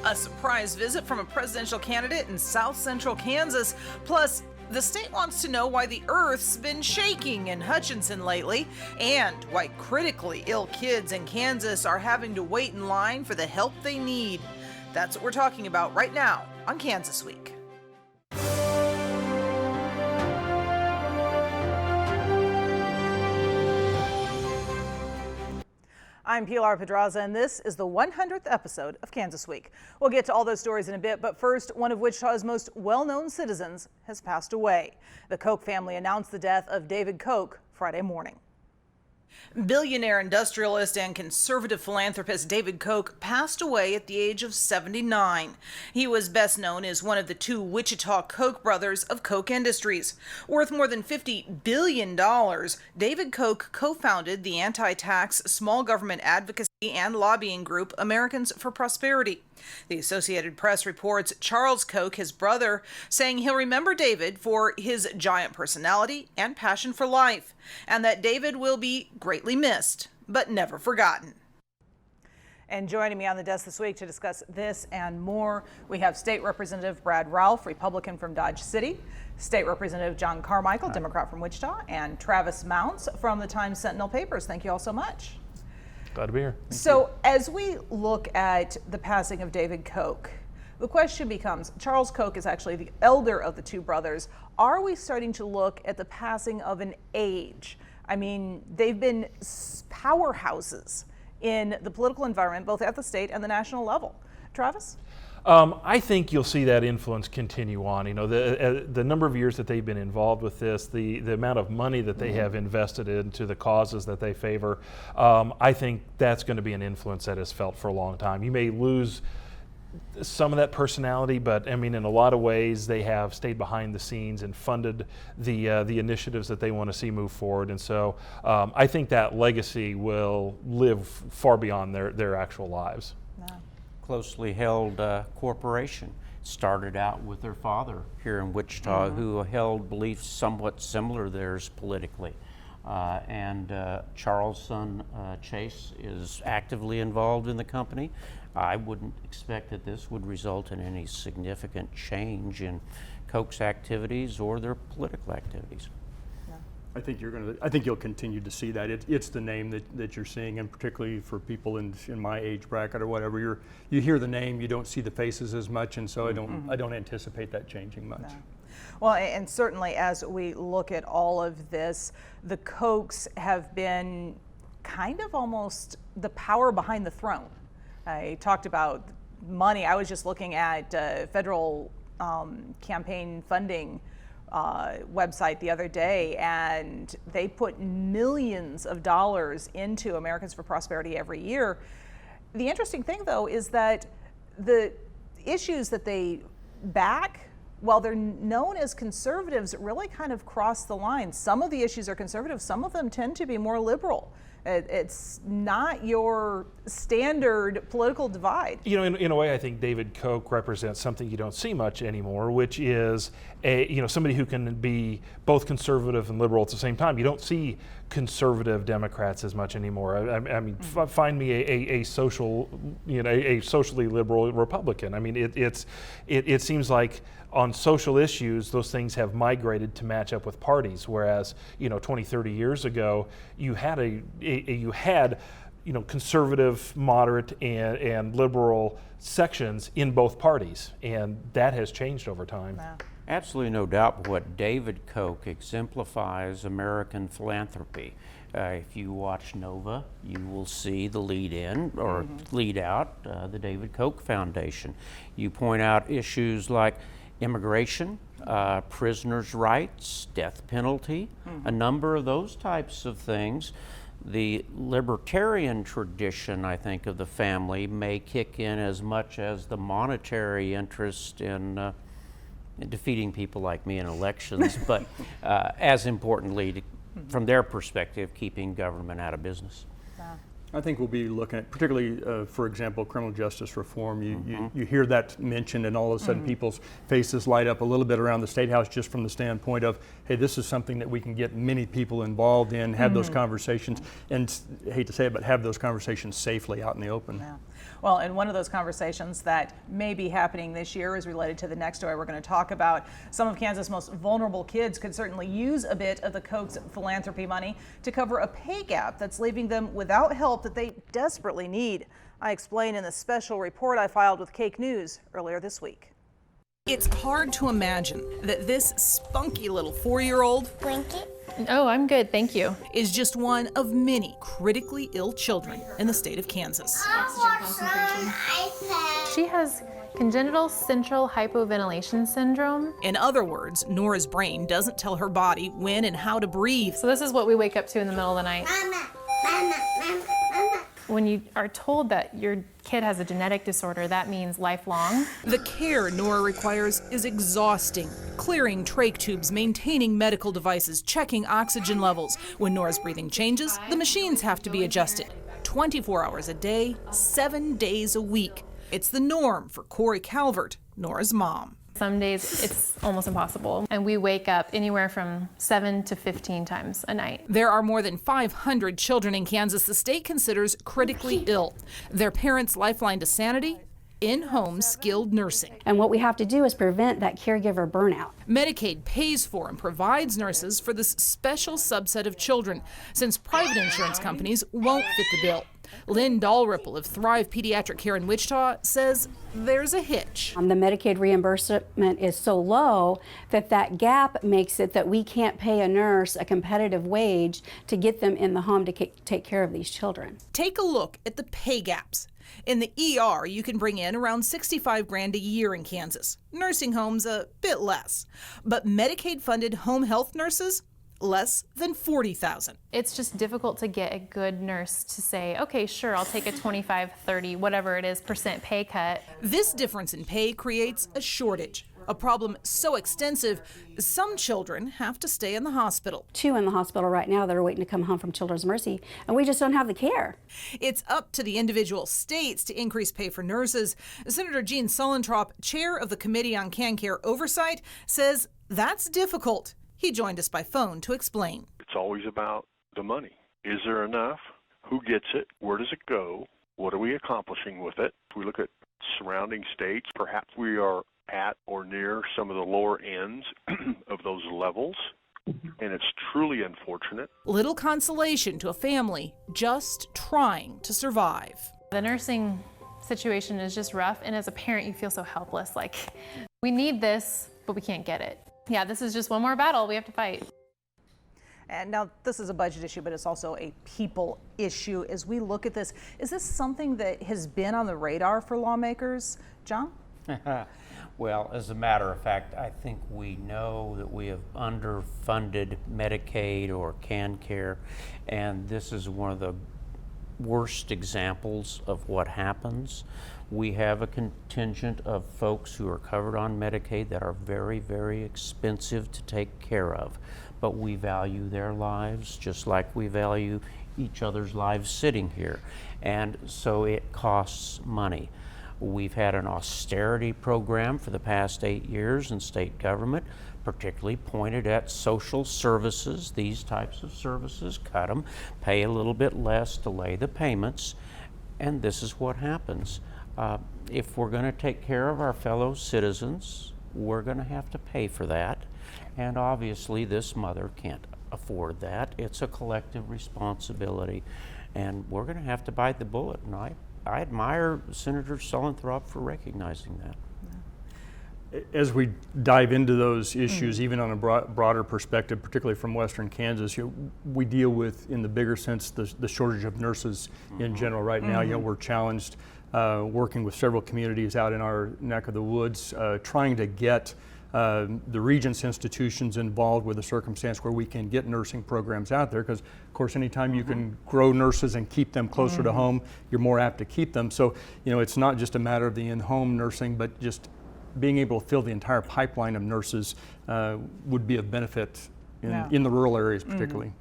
A surprise visit from a presidential candidate in south central Kansas. Plus, the state wants to know why the earth's been shaking in Hutchinson lately, and why critically ill kids in Kansas are having to wait in line for the help they need. That's what we're talking about right now on Kansas Week. I'm Pilar Pedraza, and this is the 100th episode of Kansas Week. We'll get to all those stories in a bit, but first, one of Wichita's most well-known citizens has passed away. The Koch family announced the death of David Koch Friday morning. Billionaire industrialist and conservative philanthropist David Koch passed away at the age of 79. He was best known as one of the two Wichita Koch brothers of Koch Industries. Worth more than $50 billion, David Koch co-founded the anti-tax small government advocacy and lobbying group Americans for Prosperity. The Associated Press reports Charles Koch, his brother, saying he'll remember David for his giant personality and passion for life, and that David will be greatly missed, but never forgotten. And joining me on the desk this week to discuss this and more, we have State Representative Brad Ralph, Republican from Dodge City, State Representative John Carmichael, Democrat from Wichita, and Travis Mounts from the Times-Sentinel papers. Thank you all so much. Glad to be here. So as we look at the passing of David Koch, the question becomes, Charles Koch is actually the elder of the two brothers. Are we starting to look at the passing of an age? I mean, they've been powerhouses in the political environment, both at the state and the national level. Travis? I think you'll see that influence continue on. You know, the number of years that they've been involved with this, the amount of money that they have invested into the causes that they favor, I think that's going to be an influence that is felt for a long time. You may lose some of that personality, but I mean, in a lot of ways, they have stayed behind the scenes and funded the initiatives that they want to see move forward. And so I think that legacy will live far beyond their actual lives. Yeah. Closely held corporation. Started out with their father here in Wichita, who held beliefs somewhat similar to theirs politically. Charles' son Chase is actively involved in the company. I wouldn't expect that this would result in any significant change in Koch's activities or their political activities. I think you'll continue to see that. It's the name that you're seeing, and particularly for people in my age bracket or whatever, you hear the name, you don't see the faces as much, and so I don't anticipate that changing much. No. Well, and certainly as we look at all of this, the Kochs have been kind of almost the power behind the throne. I talked about money. I was just looking at federal campaign funding website the other day, and they put millions of dollars into Americans for Prosperity every year. The interesting thing, though, is that the issues that they back, while they're known as conservatives, really kind of cross the line. Some of the issues are conservative, some of them tend to be more liberal. It's not your standard political divide. You know, in a way, I think David Koch represents something you don't see much anymore, which is somebody who can be both conservative and liberal at the same time. You don't see conservative Democrats as much anymore. I mean, find me a socially liberal Republican. I mean, it seems like on social issues, those things have migrated to match up with parties. Whereas, 20, 30 years ago, you had conservative, moderate, and liberal sections in both parties, and that has changed over time. Wow. Absolutely no doubt what David Koch exemplifies American philanthropy. If you watch Nova, you will see the lead in or lead out, the David Koch Foundation. You point out issues like immigration, prisoners' rights, death penalty, a number of those types of things. The libertarian tradition, I think, of the family may kick in as much as the monetary interest in defeating people like me in elections, but as importantly, from their perspective, keeping government out of business. Yeah. I think we'll be looking at, particularly, for example, criminal justice reform. You hear that mentioned, and all of a sudden people's faces light up a little bit around the State House, just from the standpoint of, hey, this is something that we can get many people involved in, have those conversations, and I hate to say it, but have those conversations safely out in the open. Yeah. Well, and one of those conversations that may be happening this year is related to the next story we're going to talk about. Some of Kansas' most vulnerable kids could certainly use a bit of the Koch's philanthropy money to cover a pay gap that's leaving them without help that they desperately need. I explain in the special report I filed with Cake News earlier this week. It's hard to imagine that this spunky little 4-year-old Oh, I'm good, thank you. is just one of many critically ill children in the state of Kansas. She has congenital central hypoventilation syndrome. In other words, Nora's brain doesn't tell her body when and how to breathe. So this is what we wake up to in the middle of the night. When you are told that your kid has a genetic disorder, that means lifelong. The care Nora requires is exhausting. Clearing trach tubes, maintaining medical devices, checking oxygen levels. When Nora's breathing changes, the machines have to be adjusted. 24 hours a day, 7 days a week. It's the norm for Corey Calvert, Nora's mom. Some days it's almost impossible, and we wake up anywhere from 7 to 15 times a night. There are more than 500 children in Kansas the state considers critically ill. Their parents' lifeline to sanity? In-home skilled nursing. And what we have to do is prevent that caregiver burnout. Medicaid pays for and provides nurses for this special subset of children, since private insurance companies won't fit the bill. Lynn Dalrymple of Thrive Pediatric Care in Wichita says there's a hitch. The Medicaid reimbursement is so low that that gap makes it that we can't pay a nurse a competitive wage to get them in the home to take care of these children. Take a look at the pay gaps. In the ER, you can bring in around $65,000 a year in Kansas. Nursing homes, a bit less. But Medicaid-funded home health nurses, less than $40,000. It's just difficult to get a good nurse to say, okay, sure, I'll take a 25, 30, whatever it is, % pay cut. This difference in pay creates a shortage, a problem so extensive, some children have to stay in the hospital. 2 in the hospital right now that are waiting to come home from Children's Mercy, and we just don't have the care. It's up to the individual states to increase pay for nurses. Senator Gene Suellentrop, chair of the Committee on CanCare Oversight, says that's difficult. He joined us by phone to explain. It's always about the money. Is there enough? Who gets it? Where does it go? What are we accomplishing with it? If we look at surrounding states, perhaps we are at or near some of the lower ends of those levels, and it's truly unfortunate. Little consolation to a family just trying to survive. The nursing situation is just rough, and as a parent, you feel so helpless. Like, we need this, but we can't get it. Yeah, this is just one more battle we have to fight. And now this is a budget issue, but it's also a people issue. As we look at this, is this something that has been on the radar for lawmakers? John? Well, as a matter of fact, I think we know that we have underfunded Medicaid or CanCare, and this is one of the worst examples of what happens. We have a contingent of folks who are covered on Medicaid that are very, very expensive to take care of, but we value their lives just like we value each other's lives sitting here, and so it costs money. We've had an austerity program for the past 8 years in state government, particularly pointed at social services, these types of services, cut them, pay a little bit less, delay the payments, and this is what happens. If we're going to take care of our fellow citizens, we're going to have to pay for that, and obviously this mother can't afford that. It's a collective responsibility, and we're going to have to bite the bullet, and I admire Senator Suellentrop for recognizing that. As we dive into those issues, even on a broader perspective, particularly from Western Kansas, we deal with, in the bigger sense, the shortage of nurses in general right now. We're challenged working with several communities out in our neck of the woods, trying to get the Regents institutions involved with a circumstance where we can get nursing programs out there, because of course anytime you can grow nurses and keep them closer to home, you're more apt to keep them. So it's not just a matter of the in-home nursing, but just being able to fill the entire pipeline of nurses would be of benefit in the rural areas particularly.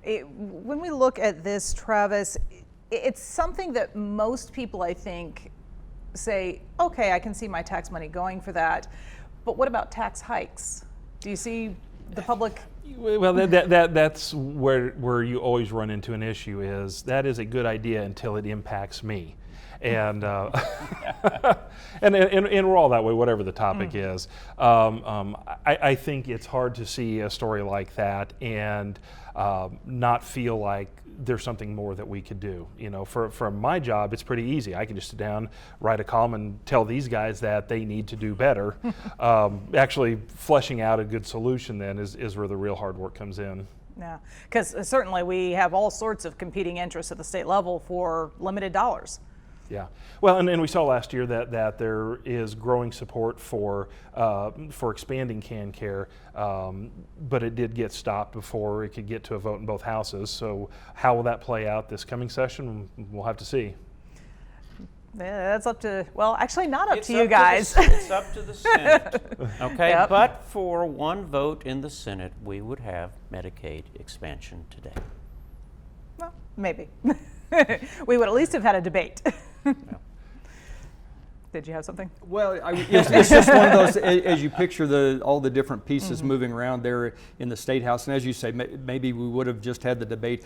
When we look at this, Travis, it's something that most people, I think, say, okay, I can see my tax money going for that. But what about tax hikes? Do you see the public? Well, that's where you always run into an issue. Is that is a good idea until it impacts me. and and we're all that way, whatever the topic is. I think it's hard to see a story like that and not feel like there's something more that we could do. You know, for my job, it's pretty easy. I can just sit down, write a column, and tell these guys that they need to do better. Actually, fleshing out a good solution then is where the real hard work comes in. Yeah, because certainly we have all sorts of competing interests at the state level for limited dollars. Yeah, well, and we saw last year that there is growing support for expanding can care, but it did get stopped before it could get to a vote in both houses. So how will that play out this coming session? We'll have to see. Yeah, that's up to, well, actually not up It's to you up guys. It's up to the Senate. Okay, Yep. but for one vote in the Senate, we would have Medicaid expansion today. Well, maybe. We would at least have had a debate. Did you have something? Well, it's just one of those, as you picture all the different pieces moving around there in the State House, and as you say, maybe we would have just had the debate.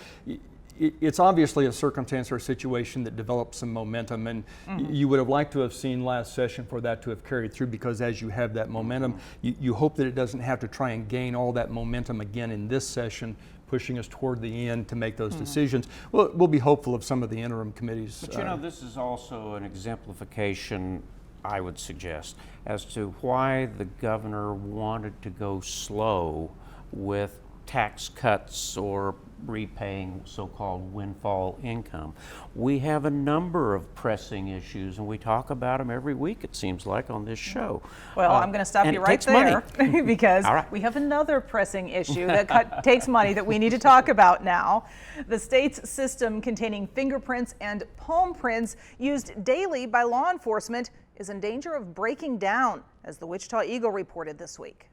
It's obviously a circumstance or a situation that develops some momentum, and you would have liked to have seen last session for that to have carried through, because as you have that momentum, you hope that it doesn't have to try and gain all that momentum again in this session, pushing us toward the end to make those decisions. Well, we'll be hopeful of some of the interim committees. But you know, this is also an exemplification, I would suggest, as to why the governor wanted to go slow with tax cuts or repaying so-called windfall income. We have a number of pressing issues, and we talk about them every week, it seems like, on this show. Well, I'm going to stop and you it right takes there money. because All right. we have another pressing issue that takes money that we need to talk about now. The state's system containing fingerprints and palm prints used daily by law enforcement is in danger of breaking down, as the Wichita Eagle reported this week.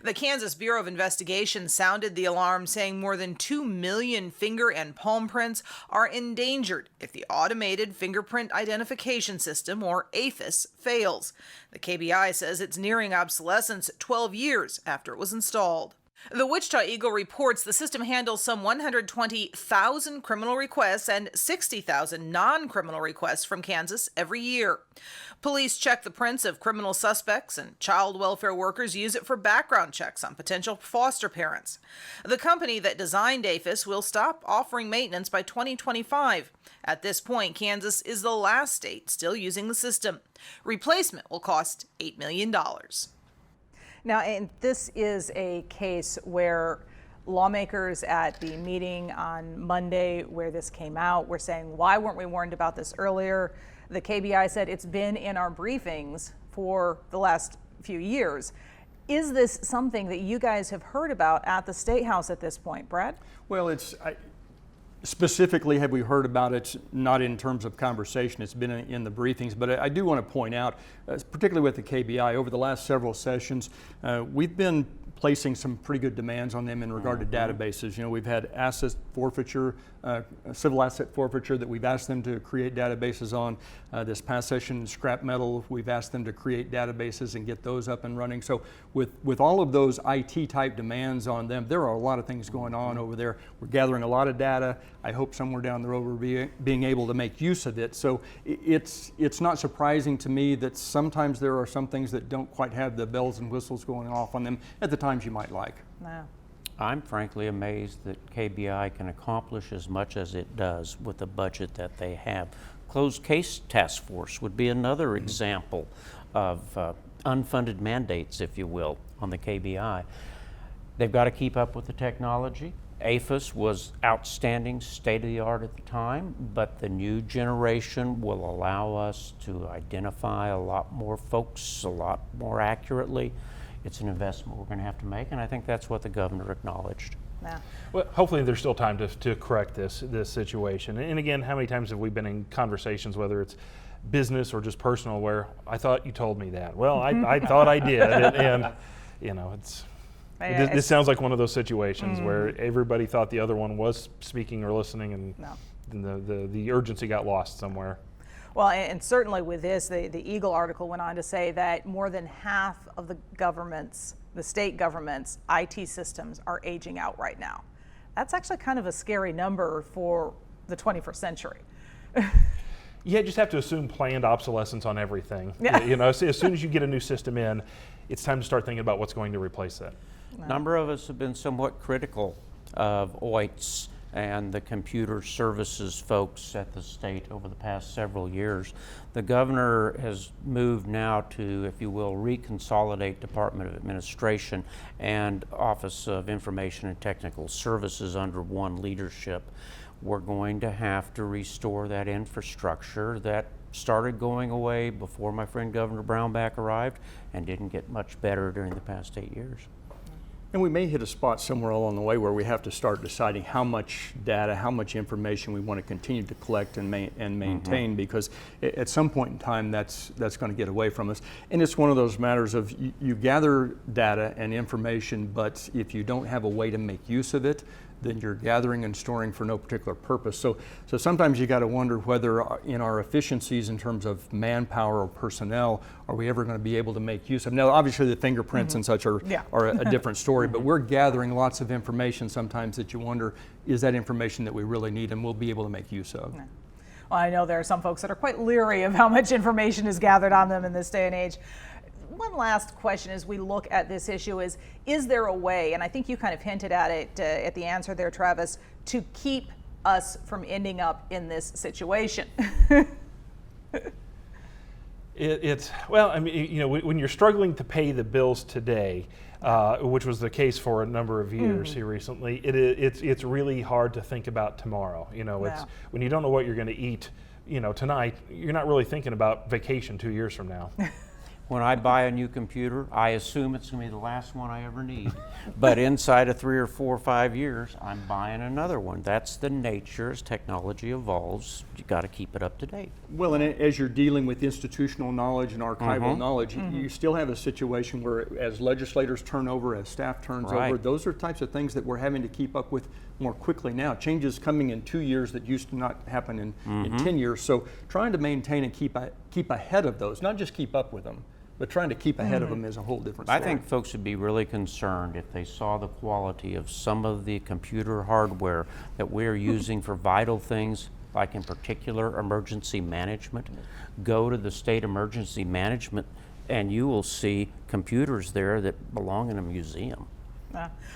The Kansas Bureau of Investigation sounded the alarm, saying more than 2 million finger and palm prints are endangered if the Automated Fingerprint Identification System, or AFIS, fails. The KBI says it's nearing obsolescence 12 years after it was installed. The Wichita Eagle reports the system handles some 120,000 criminal requests and 60,000 non-criminal requests from Kansas every year. Police check the prints of criminal suspects, and child welfare workers use it for background checks on potential foster parents. The company that designed AFIS will stop offering maintenance by 2025. At this point, Kansas is the last state still using the system. Replacement will cost $8 million. Now, and this is a case where lawmakers at the meeting on Monday where this came out were saying, why weren't we warned about this earlier? The KBI said it's been in our briefings for the last few years. Is this something that you guys have heard about at the State House at this point, Brad? Well, specifically, have we heard about it, not in terms of conversation, it's been in the briefings, but I do want to point out, particularly with the KBI, over the last several sessions, we've been placing some pretty good demands on them in regard to databases. You know, we've had asset forfeiture, civil asset forfeiture that we've asked them to create databases on. This past session, scrap metal, we've asked them to create databases and get those up and running. So with all of those IT type demands on them, there are a lot of things going on over there. We're gathering a lot of data. I hope somewhere down the road we're being able to make use of it. So it's not surprising to me that sometimes there are some things that don't quite have the bells and whistles going off on them at the times you might like. No. I'm frankly amazed that KBI can accomplish as much as it does with the budget that they have. Closed case task force would be another example of unfunded mandates, if you will, on the KBI. They've got to keep up with the technology. AFIS was outstanding, state-of-the-art at the time, but the new generation will allow us to identify a lot more folks a lot more accurately. It's an investment we're going to have to make, and I think that's what the governor acknowledged. Yeah. Well, hopefully there's still time to correct this situation. And again, how many times have we been in conversations, whether it's business or just personal, where I thought you told me that? Well, I thought I did, and you know, this sounds like one of those situations where everybody thought the other one was speaking or listening, and the urgency got lost somewhere. Well, and certainly with this, the Eagle article went on to say that more than half of the state government's IT systems are aging out right now. That's actually kind of a scary number for the 21st century. You just have to assume planned obsolescence on everything. Yeah. You know, as soon as you get a new system in, it's time to start thinking about what's going to replace that. A number of us have been somewhat critical of OITS and the computer services folks at the state over the past several years. The governor has moved now to, if you will, reconsolidate Department of Administration and Office of Information and Technical Services under one leadership. We're going to have to restore that infrastructure that started going away before my friend Governor Brownback arrived and didn't get much better during the past 8 years. And we may hit a spot somewhere along the way where we have to start deciding how much data, how much information we want to continue to collect and maintain, because at some point in time that's going to get away from us. And it's one of those matters of you gather data and information, but if you don't have a way to make use of it, then you're gathering and storing for no particular purpose. So sometimes you got to wonder whether in our efficiencies in terms of manpower or personnel, are we ever going to be able to make use of? Now, obviously the fingerprints and such are a different story, but we're gathering lots of information sometimes that you wonder, is that information that we really need and we'll be able to make use of? Well, I know there are some folks that are quite leery of how much information is gathered on them in this day and age. One last question as we look at this issue is there a way, and I think you kind of hinted at it at the answer there, Travis, to keep us from ending up in this situation? Well, I mean, you know, when you're struggling to pay the bills today, which was the case for a number of years here recently, it's really hard to think about tomorrow. You know, it's when you don't know what you're going to eat, you know, tonight, you're not really thinking about vacation 2 years from now. When I buy a new computer, I assume it's going to be the last one I ever need. But inside of 3 or 4 or 5 years, I'm buying another one. That's the nature. As technology evolves, you got to keep it up to date. Well, and as you're dealing with institutional knowledge and archival knowledge, you still have a situation where as legislators turn over, as staff turns over, those are types of things that we're having to keep up with more quickly now. Changes coming in 2 years that used to not happen in 10 years. So trying to maintain and keep ahead of those, not just keep up with them, but trying to keep ahead of them is a whole different story. I think folks would be really concerned if they saw the quality of some of the computer hardware that we're using for vital things, like in particular emergency management. Go to the state emergency management and you will see computers there that belong in a museum.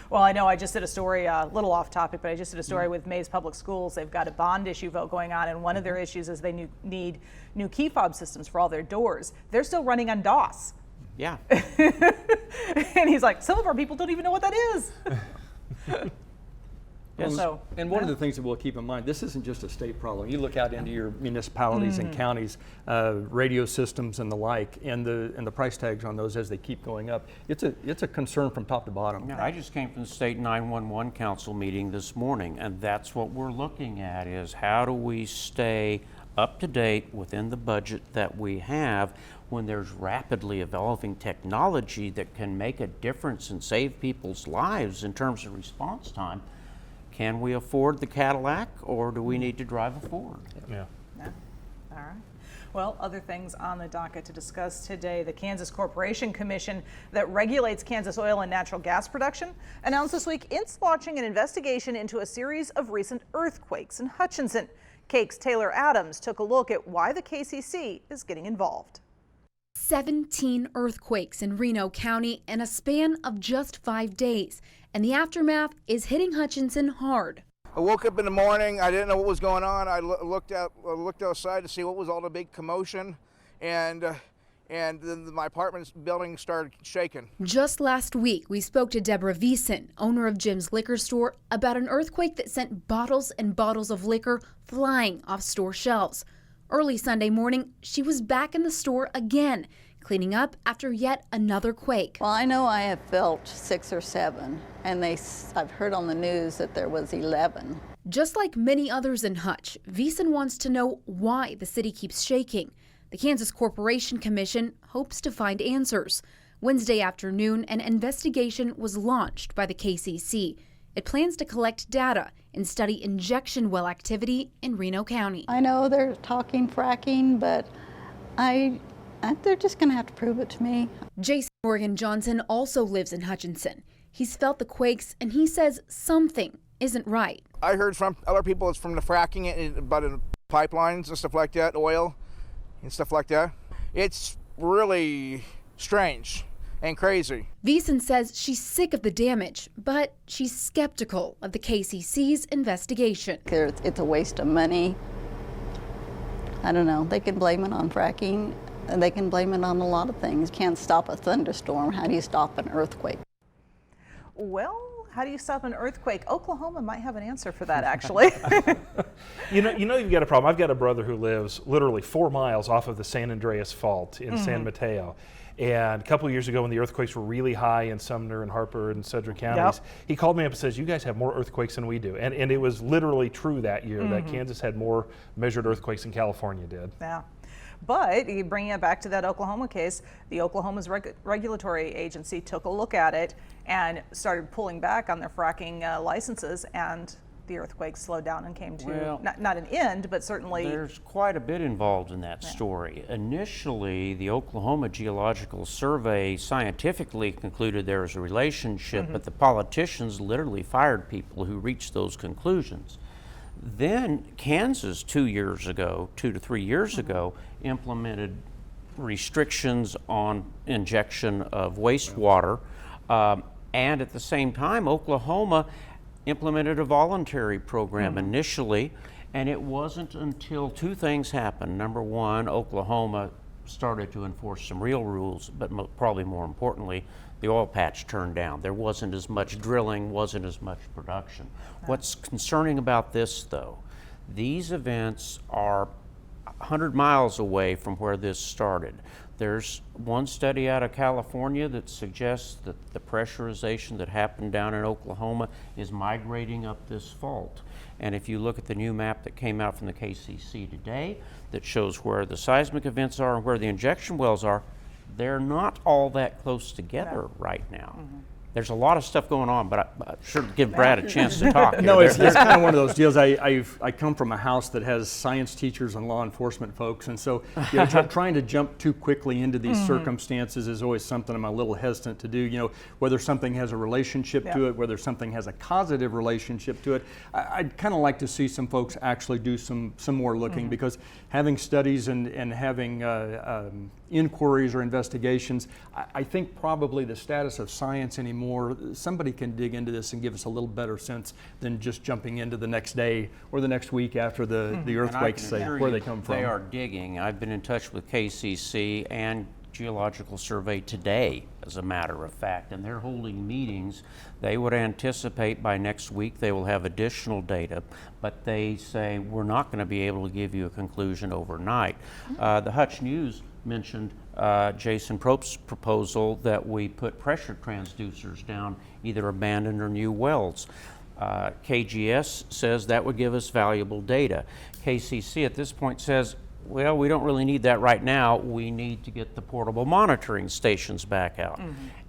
Well, I know I just did a story, a little off topic, but I just did a story with Mays Public Schools. They've got a bond issue vote going on, and one of their issues is they need new key fob systems for all their doors. They're still running on DOS. Yeah. And he's like, some of our people don't even know what that is. And one of the things that we'll keep in mind, this isn't just a state problem. You look out into your municipalities and counties, radio systems and the like, and the price tags on those as they keep going up. It's a concern from top to bottom. Yeah, I just came from the State 911 Council meeting this morning, and that's what we're looking at is how do we stay up to date within the budget that we have when there's rapidly evolving technology that can make a difference and save people's lives in terms of response time. Can we afford the Cadillac, or do we need to drive a Ford? Yeah. All right. Well, other things on the docket to discuss today. The Kansas Corporation Commission that regulates Kansas oil and natural gas production announced this week it's launching an investigation into a series of recent earthquakes in Hutchinson. KAKE's Taylor Adams took a look at why the KCC is getting involved. 17 earthquakes in Reno County in a span of just 5 days. And the aftermath is hitting Hutchinson hard. I woke up in the morning, I didn't know what was going on. I looked outside to see what was all the big commotion, and then my apartment building started shaking. Just last week, we spoke to Deborah Veason, owner of Jim's Liquor Store, about an earthquake that sent bottles and bottles of liquor flying off store shelves. Early Sunday morning, she was back in the store again, cleaning up after yet another quake. Well, I know I have felt 6 or 7, and I've heard on the news that there was 11. Just like many others in Hutch, Veason wants to know why the city keeps shaking. The Kansas Corporation Commission hopes to find answers. Wednesday afternoon, an investigation was launched by the KCC. It plans to collect data and study injection well activity in Reno County. I know they're talking fracking, but they're just going to have to prove it to me. Jason Morgan Johnson also lives in Hutchinson. He's felt the quakes, and he says something isn't right. I heard from other people it's from the fracking, but pipelines and stuff like that, oil and stuff like that. It's really strange and crazy. Veason says she's sick of the damage, but she's skeptical of the KCC's investigation. It's a waste of money. I don't know. They can blame it on fracking, and they can blame it on a lot of things. You can't stop a thunderstorm. How do you stop an earthquake? Well, how do you stop an earthquake? Oklahoma might have an answer for that, actually. You know you've got a problem. I've got a brother who lives literally 4 miles off of the San Andreas Fault in San Mateo. And a couple of years ago when the earthquakes were really high in Sumner and Harper and Sedgwick counties, he called me up and says, you guys have more earthquakes than we do. And it was literally true that year that Kansas had more measured earthquakes than California did. Yeah. But you bring it back to that Oklahoma case, the Oklahoma's regulatory agency took a look at it and started pulling back on their fracking licenses, and the earthquake slowed down and came to not an end, but certainly there's quite a bit involved in that story. Initially, the Oklahoma Geological Survey scientifically concluded there was a relationship, but the politicians literally fired people who reached those conclusions. Then Kansas 2 to 3 years ago, implemented restrictions on injection of wastewater, and at the same time, Oklahoma implemented a voluntary program initially, and it wasn't until two things happened. Number one, Oklahoma started to enforce some real rules, but probably more importantly, the oil patch turned down. There wasn't as much drilling, wasn't as much production. What's concerning about this, though, these events are 100 miles away from where this started. There's one study out of California that suggests that the pressurization that happened down in Oklahoma is migrating up this fault. And if you look at the new map that came out from the KCC today that shows where the seismic events are and where the injection wells are, they're not all that close together right now. There's a lot of stuff going on, but I should give Brad a chance to talk. No, it's kind of one of those deals. I come from a house that has science teachers and law enforcement folks, and so trying to jump too quickly into these circumstances is always something I'm a little hesitant to do. You know, whether something has a relationship to it, whether something has a causative relationship to it. I'd kind of like to see some folks actually do some more looking, because having studies and having inquiries or investigations, I think probably the status of science anymore, somebody can dig into this and give us a little better sense than just jumping into the next day or the next week after the earthquakes, say, where they come from. They are digging. I've been in touch with KCC and Geological Survey today, as a matter of fact, and they're holding meetings. They would anticipate by next week they will have additional data, but they say we're not going to be able to give you a conclusion overnight. The Hutch News mentioned Jason Probst's proposal that we put pressure transducers down either abandoned or new wells. KGS says that would give us valuable data. KCC at this point says, well, we don't really need that right now. We need to get the portable monitoring stations back out.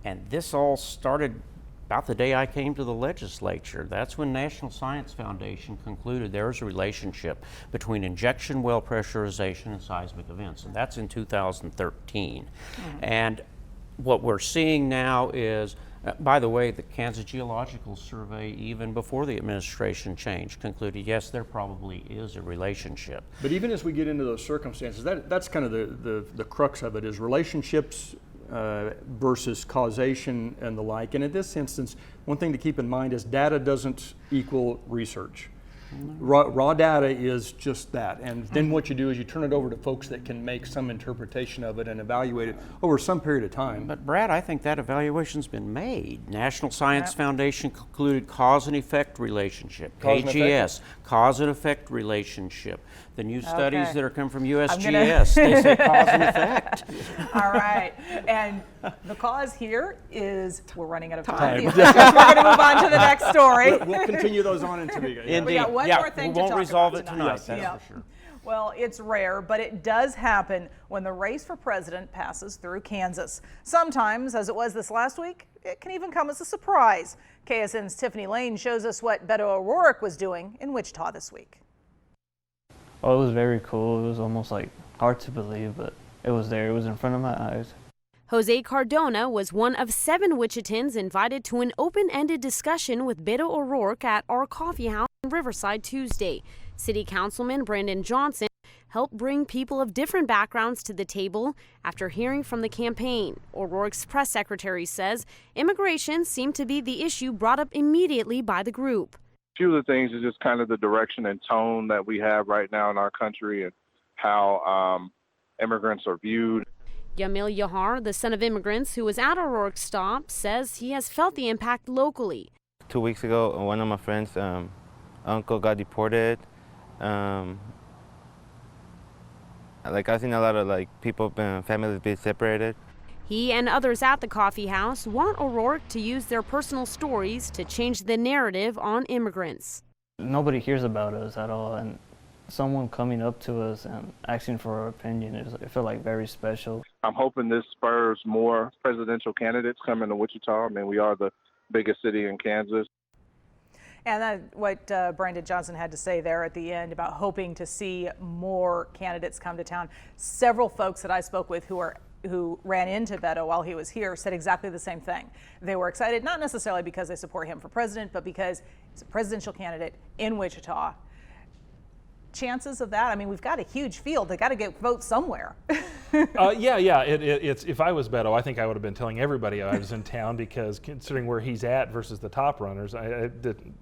And this all started about the day I came to the legislature. That's when National Science Foundation concluded there is a relationship between injection well pressurization and seismic events, and that's in 2013. And what we're seeing now is, by the way, the Kansas Geological Survey, even before the administration changed, concluded, yes, there probably is a relationship. But even as we get into those circumstances, that's kind of the crux of it, is relationships versus causation and the like. And in this instance, one thing to keep in mind is data doesn't equal research. Raw data is just that, and then what you do is you turn it over to folks that can make some interpretation of it and evaluate it over some period of time. But Brad, I think that evaluation's been made. National Science Foundation concluded cause and effect relationship. KGS, cause and effect relationship. The new studies that are coming from USGS, they say cause and effect. All right, and the cause here is we're running out of time. We're going to move on to the next story. We'll continue those on until we get. We got one more thing to talk about. We won't resolve it tonight, Yes, that's for sure. Well, it's rare, but it does happen when the race for president passes through Kansas. Sometimes, as it was this last week, it can even come as a surprise. KSN's Tiffany Lane shows us what Beto O'Rourke was doing in Wichita this week. Oh, it was very cool. It was almost like hard to believe, but it was there. It was in front of my eyes. Jose Cardona was one of 7 Wichitans invited to an open-ended discussion with Beto O'Rourke at our coffee house in Riverside Tuesday. City Councilman Brandon Johnson helped bring people of different backgrounds to the table after hearing from the campaign. O'Rourke's press secretary says immigration seemed to be the issue brought up immediately by the group. A few of the things is just kind of the direction and tone that we have right now in our country and how immigrants are viewed. Yamil Yahar, the son of immigrants who was at O'Rourke's stop, says he has felt the impact locally. 2 weeks ago, one of my friends' uncle got deported. I've seen a lot of people, families being separated. He and others at the coffee house want O'Rourke to use their personal stories to change the narrative on immigrants. Nobody hears about us at all, and someone coming up to us and asking for our opinion, it felt like very special. I'm hoping this spurs more presidential candidates coming to Wichita. I mean, we are the biggest city in Kansas. And what Brandon Johnson had to say there at the end about hoping to see more candidates come to town. Several folks that I spoke with who ran into Beto while he was here said exactly the same thing. They were excited, not necessarily because they support him for president, but because he's a presidential candidate in Wichita. Chances of that? I mean, we've got a huge field. They got to get votes somewhere. It's if I was Beto, I think I would have been telling everybody I was in town, because considering where he's at versus the top runners,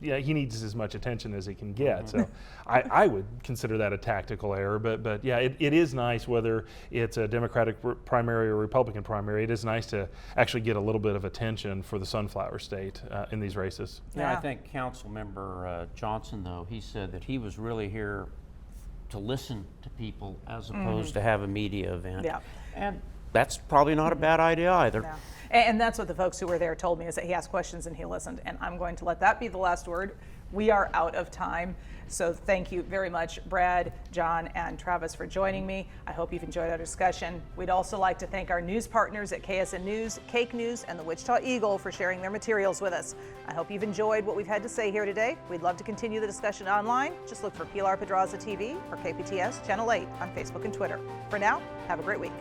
he needs as much attention as he can get. So I would consider that a tactical error. But yeah, it is nice, whether it's a Democratic primary or Republican primary, it is nice to actually get a little bit of attention for the Sunflower State in these races. Yeah, I think Councilmember Johnson, though, he said that he was really here to listen to people as opposed to have a media event. Yeah. And that's probably not a bad idea either. No. And that's what the folks who were there told me, is that he asked questions and he listened. And I'm going to let that be the last word. We are out of time. So thank you very much, Brad, John, and Travis, for joining me. I hope you've enjoyed our discussion. We'd also like to thank our news partners at KSN News, Cake News, and the Wichita Eagle for sharing their materials with us. I hope you've enjoyed what we've had to say here today. We'd love to continue the discussion online. Just look for Pilar Pedraza TV or KPTS Channel 8 on Facebook and Twitter. For now, have a great week.